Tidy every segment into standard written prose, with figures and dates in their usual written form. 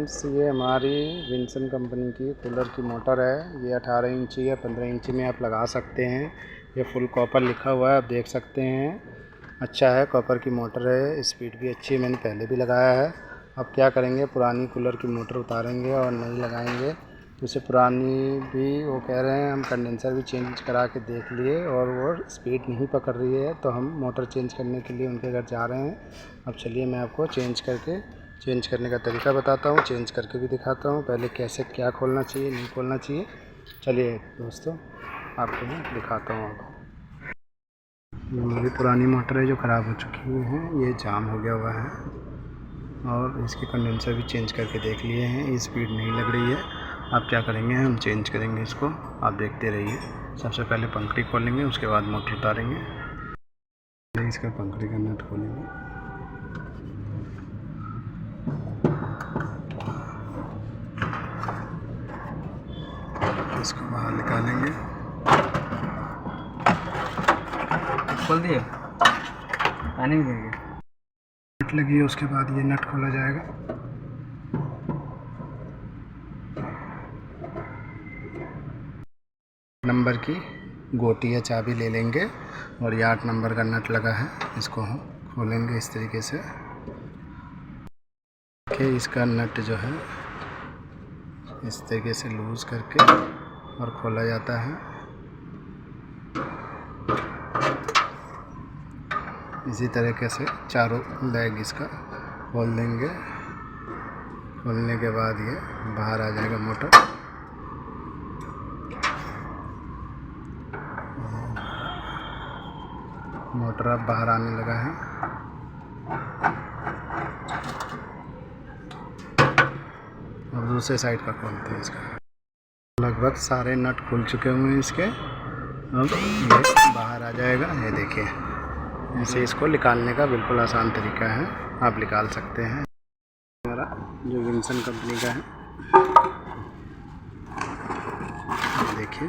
Friends, ये हमारी Vinson company की कूलर की मोटर है। ये 18 इंची या 15 इंची में आप लगा सकते हैं। ये फुल कॉपर लिखा हुआ है, आप देख सकते हैं। अच्छा है, कॉपर की मोटर है, स्पीड भी अच्छी है, मैंने पहले भी लगाया है। अब क्या करेंगे, पुरानी कूलर की मोटर उतारेंगे और नई लगाएंगे। जैसे पुरानी भी वो कह रहे हैं, हम कंडेंसर भी चेंज करा के देख लिए और वो स्पीड नहीं पकड़ रही है, तो हम मोटर चेंज करने के लिए उनके घर जा रहे हैं। अब चलिए मैं आपको चेंज करने का तरीका बताता हूँ, चेंज करके भी दिखाता हूँ। पहले कैसे क्या खोलना चाहिए, नहीं खोलना चाहिए। चलिए दोस्तों, आपको मैं दिखाता हूँ। अब मेरी पुरानी मोटर है जो ख़राब हो चुकी है, ये जाम हो गया हुआ है और इसके कंडेंसर भी चेंज करके देख लिए हैं, ये स्पीड नहीं लग रही है। अब क्या करेंगे, हम चेंज करेंगे इसको, आप देखते रहिए। सबसे पहले पंखड़ी खोलेंगे, उसके बाद मोटर उतारेंगे। इसका पंखड़ी का नट खोलेंगे, इसको बाहर निकालेंगे। खोल दिए, पानी भी देंगे। नट लगी है, उसके बाद ये नट खोला जाएगा। नंबर की गोटी या चाबी ले लेंगे और ये 8 नंबर का नट लगा है, इसको हम खोलेंगे इस तरीके से। देखिए, इसका नट जो है इस तरीके से लूज़ करके और खोला जाता है। इसी तरीके से चारों बैग इसका खोल देंगे। खोलने के बाद ये बाहर आ जाएगा मोटर। मोटर अब बाहर आने लगा है। अब दूसरे साइड का खोलते हैं इसका। लगभग सारे नट खुल चुके हुए हैं इसके। अब ये बाहर आ जाएगा, ये देखिए। ऐसे इसको निकालने का बिल्कुल आसान तरीका है, आप निकाल सकते हैं। हमारा जो विंसन कंपनी का है, देखिए,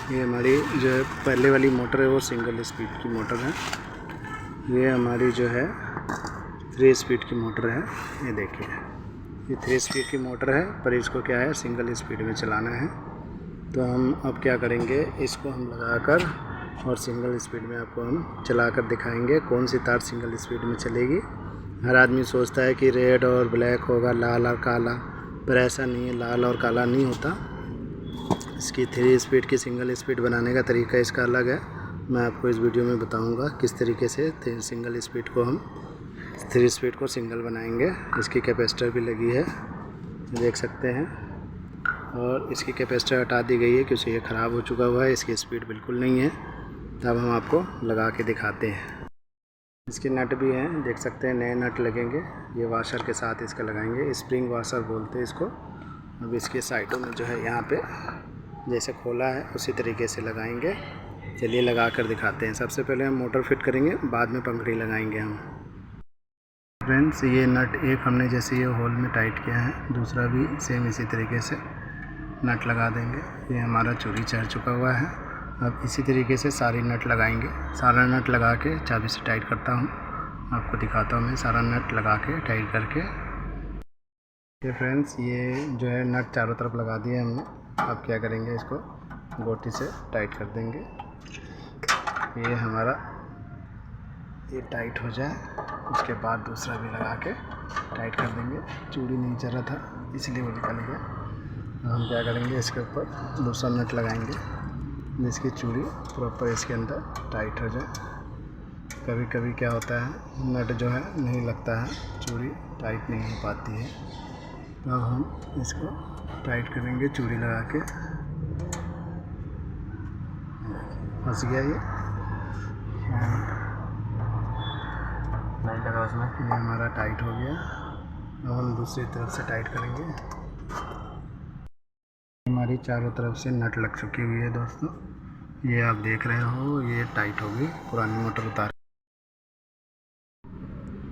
ये हमारी जो है पहले वाली मोटर है वो सिंगल स्पीड की मोटर है। ये हमारी जो है 3 स्पीड की मोटर है। ये देखिए, ये 3 स्पीड की मोटर है, पर इसको क्या है, सिंगल स्पीड में चलाना है। तो हम अब क्या करेंगे, इसको हम लगाकर और सिंगल स्पीड में आपको हम चलाकर दिखाएंगे कौन सी तार सिंगल स्पीड में चलेगी। हर आदमी सोचता है कि रेड और ब्लैक होगा, लाल और काला, पर ऐसा नहीं है, लाल और काला नहीं होता। इसकी 3 स्पीड की सिंगल स्पीड बनाने का तरीका इसका अलग है। मैं आपको इस वीडियो में बताऊंगा किस तरीके से सिंगल स्पीड को हम 3 स्पीड को सिंगल बनाएंगे। इसकी कैपेसिटर भी लगी है, देख सकते हैं, और इसकी कैपेसिटर हटा दी गई है क्योंकि ये ख़राब हो चुका हुआ है, इसकी स्पीड बिल्कुल नहीं है। तब हम आपको लगा के दिखाते हैं। इसके नट भी हैं, देख सकते हैं, नए नट लगेंगे। ये वाशर के साथ इसका लगाएंगे, स्प्रिंग वाशर बोलते हैं इसको। अब इसके साइडों में जो है, यहाँ पे जैसे खोला है उसी तरीके से लगाएंगे। चलिए लगा कर दिखाते हैं। सबसे पहले हम मोटर फिट करेंगे, बाद में पंखड़ी लगाएंगे हम। फ्रेंड्स, ये नट एक हमने जैसे ये होल में टाइट किया है, दूसरा भी सेम इसी तरीके से नट लगा देंगे। ये हमारा चूड़ी चढ़ चुका हुआ है। अब इसी तरीके से सारी नट लगाएंगे। सारा नट लगा के चाबी से टाइट करता हूँ, आपको दिखाता हूँ मैं सारा नट लगा के टाइट करके। ये फ्रेंड्स, ये जो है नट चारों तरफ लगा दिए हमने। अब क्या करेंगे, इसको गोटी से टाइट कर देंगे। ये हमारा ये टाइट हो जाए, उसके बाद दूसरा भी लगा के टाइट कर देंगे। चूड़ी नहीं चल रहा था इसलिए वो निकल गया। अब हम क्या करेंगे, इसके ऊपर दूसरा नट लगाएंगे जिसकी चूड़ी प्रॉपर इसके अंदर टाइट हो जाए। कभी कभी क्या होता है, नट जो है नहीं लगता है, चूड़ी टाइट नहीं हो पाती है। तो अब हम इसको टाइट करेंगे चूड़ी लगा के। फंस गया ये लगा उसमें। ये हमारा टाइट हो गया। अब हम दूसरी तरफ से टाइट करेंगे। हमारी चारों तरफ से नट लग चुकी हुई है दोस्तों, ये आप देख रहे हो, ये टाइट हो गई। पुरानी मोटर उतार,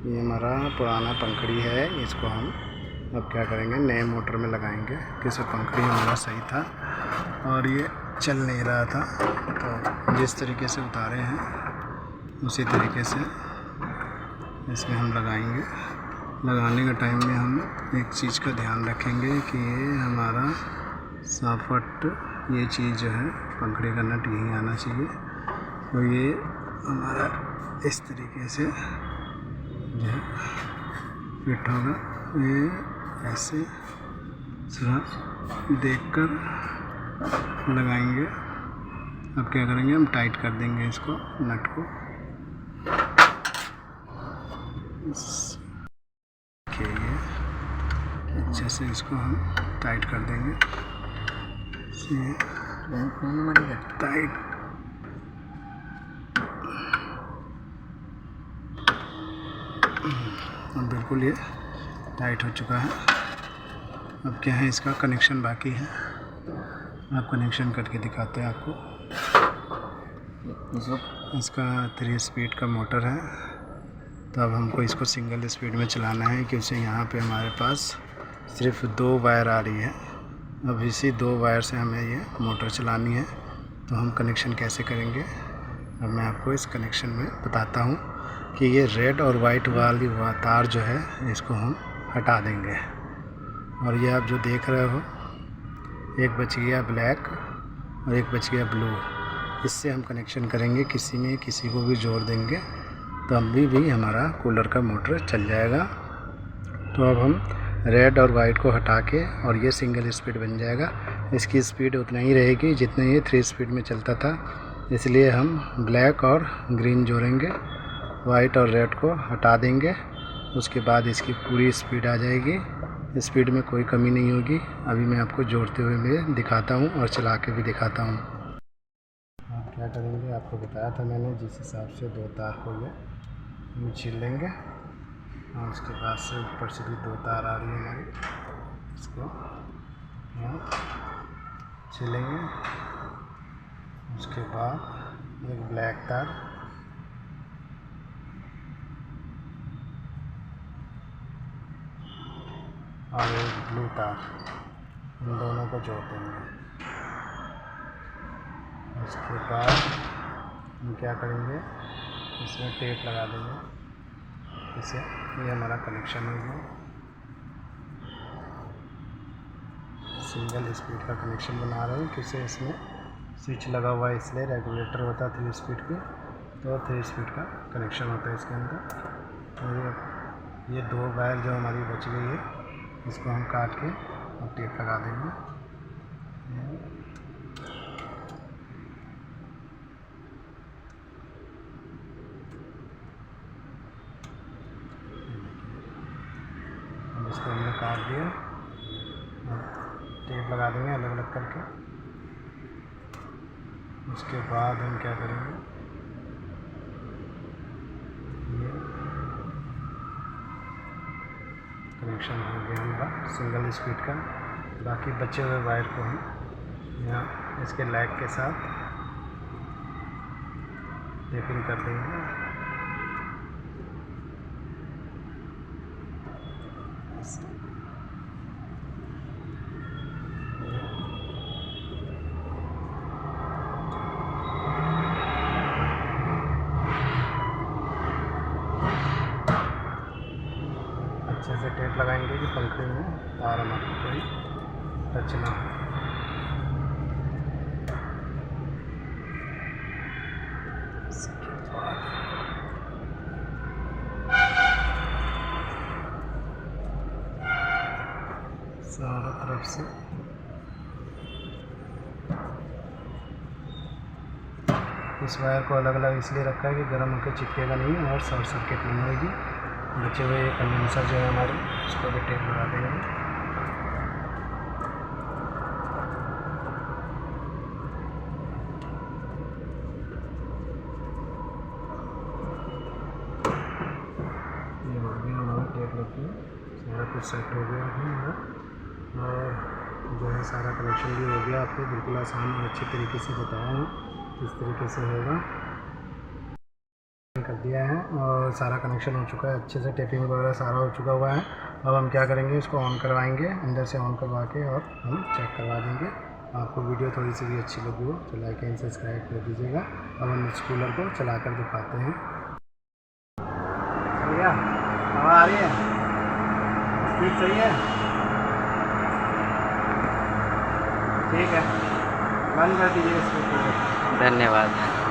ये हमारा पुराना पंखड़ी है, इसको हम अब क्या करेंगे, नए मोटर में लगाएंगे। किसी पंखड़ी हमारा सही था और ये चल नहीं रहा था, तो जिस तरीके से उतारे हैं उसी तरीके से इसमें हम लगाएंगे। लगाने का टाइम में हम एक चीज़ का ध्यान रखेंगे कि ये हमारा साफट, ये चीज़ जो है पंखड़ी का नट यहीं आना चाहिए। तो ये हमारा इस तरीके से जो है फिट होगा। ये ऐसे थोड़ा देखकर लगाएंगे। अब क्या करेंगे, हम टाइट कर देंगे इसको, नट को। देखिए ये अच्छे से इसको हम टाइट कर देंगे। ये टाइट अब बिल्कुल ये टाइट हो चुका है। अब क्या है, इसका कनेक्शन बाकी है। आप कनेक्शन करके दिखाते हैं आपको। इसका 3 स्पीड का मोटर है। तो अब हमको इसको सिंगल स्पीड में चलाना है, क्योंकि यहाँ पे हमारे पास सिर्फ 2 वायर आ रही है। अब इसी 2 वायर से हमें ये मोटर चलानी है। तो हम कनेक्शन कैसे करेंगे, अब मैं आपको इस कनेक्शन में बताता हूँ कि ये रेड और वाइट वाली तार जो है इसको हम हटा देंगे। और ये आप जो देख रहे हो, एक बच गया ब्लैक और एक बच गया ब्लू। इससे हम कनेक्शन करेंगे, किसी में किसी को भी जोड़ देंगे तो अभी भी हमारा कूलर का मोटर चल जाएगा। तो अब हम रेड और वाइट को हटा के, और ये सिंगल स्पीड बन जाएगा। इसकी स्पीड उतना ही रहेगी जितना ये 3 स्पीड में चलता था। इसलिए हम ब्लैक और ग्रीन जोड़ेंगे, वाइट और रेड को हटा देंगे। उसके बाद इसकी पूरी स्पीड आ जाएगी। स्पीड में कोई कमी नहीं होगी। अभी मैं आपको जोड़ते हुए मैं दिखाता हूँ और चला के भी दिखाता हूँ। आप क्या करेंगे, आपको बताया था मैंने, जिस हिसाब से 2 तार हो गए वो छील लेंगे। और उसके बाद से ऊपर से भी 2 तार आ रही है हमारी, इसको छीलेंगे। उसके बाद एक ब्लैक तार, और एक ब्लू तार, इन दोनों को जोड़ देंगे। उसके बाद हम क्या करेंगे, इसमें टेप लगा देंगे। इसे ये हमारा कनेक्शन हो गया। सिंगल स्पीड का कनेक्शन बना रहे हैं, क्योंकि इसमें स्विच लगा हुआ है, इसलिए रेगुलेटर होता है 3 स्पीड की, तो 3 स्पीड का कनेक्शन होता है इसके अंदर। और ये 2 वायर जो हमारी बच गई है, इसको हम काट के और टेप लगा देंगे। इसको हमने काट दिया, टेप लगा देंगे अलग अलग करके। उसके बाद हम क्या करेंगे, ये कनेक्शन हो गया हमारा सिंगल स्पीड का। बाकी बचे हुए वायर को हम यहाँ इसके लैग के साथ टेपिंग कर देंगे। अच्छे से टेप लगाएंगे कि पंखड़ी में तार हमारी कोई टच ना हो। चारों तरफ से इस वायर को अलग अलग इसलिए रखा है कि गर्म होकर चिपकेगा नहीं और शॉर्ट सर्किट नहीं होगी। बचे हुए कंडेंसर जो है हमारे, उसको भी टेप लगा देंगे। ये हो गया हमारा टेप लगी, सारा कुछ सेट हो गया है हमारा। और जो है सारा कनेक्शन भी हो गया। आपको बिल्कुल आसान और अच्छे तरीके से बताया हूँ किस तरीके से होगा। कर दिया है और सारा कनेक्शन हो चुका है, अच्छे से टेपिंग वगैरह सारा हो चुका हुआ है। अब हम क्या करेंगे, इसको ऑन करवाएंगे, अंदर से ऑन करवा के और हम चेक करवा देंगे। आपको वीडियो थोड़ी सी भी अच्छी लगी हो तो लाइक एंड सब्सक्राइब कर दीजिएगा। अब हम इस कूलर को चला कर दिखाते हैं। हवा आ रही है। स्पीड सही है, ठीक है, बंद कर दीजिए इसको। धन्यवाद।